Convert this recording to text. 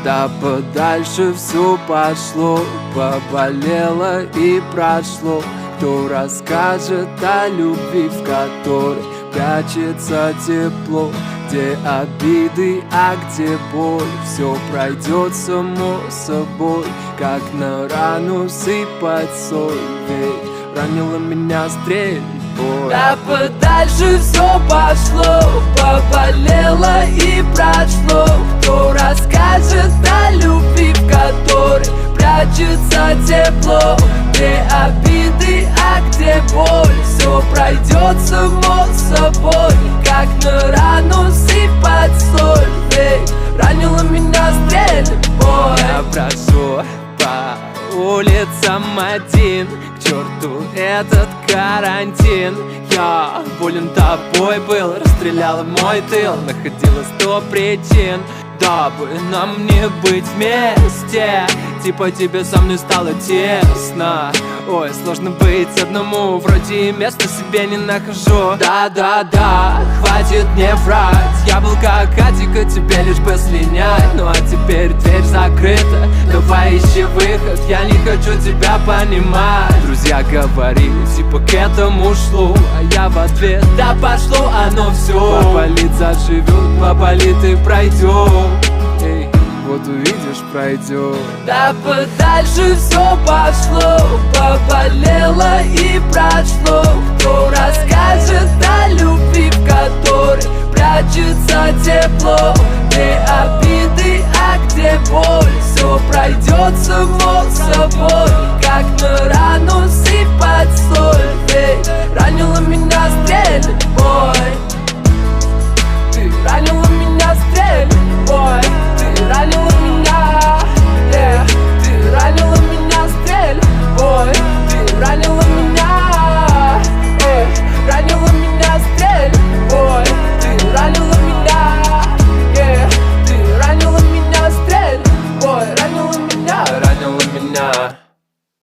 Да подальше все пошло, поболело и прошло. Кто расскажет о любви, в которой прячется тепло? Где обиды, а где боль? Все пройдет само собой, как на рану сыпать соль. Ведь ранила меня стрельбой. Да подальше все пошло, поболело и прошло. Кто расскажет о любви, в которой прячется тепло? Где обиды, а где боль? Все пройдет само собой, как на рану сыпать соль. Ведь ранила меня стрельбой. Я брожу по улицам один, к черту этот карантин. Я болен тобой был, расстреляла мой тыл. Находила 100 причин, дабы нам не быть вместе. Типа тебе со мной стало тесно. Ой, сложно быть одному, вроде места себе не нахожу. Да-да-да, хватит мне врать. Я был как Атика, тебе лишь бы слинять. Ну а теперь дверь закрыта, давай ищи выход. Я не хочу тебя понимать. Друзья говорили, типа к этому шло, а я в ответ: да пошло оно все. Поболит заживет, поболит и пройдет. Эй, вот увидишь, пройдет. Да подальше все пошло, поболело и прошло. Кто расскажет о любви, в которой прячется тепло? Где обиды, а где боль? Все пройдет само собой, как на рану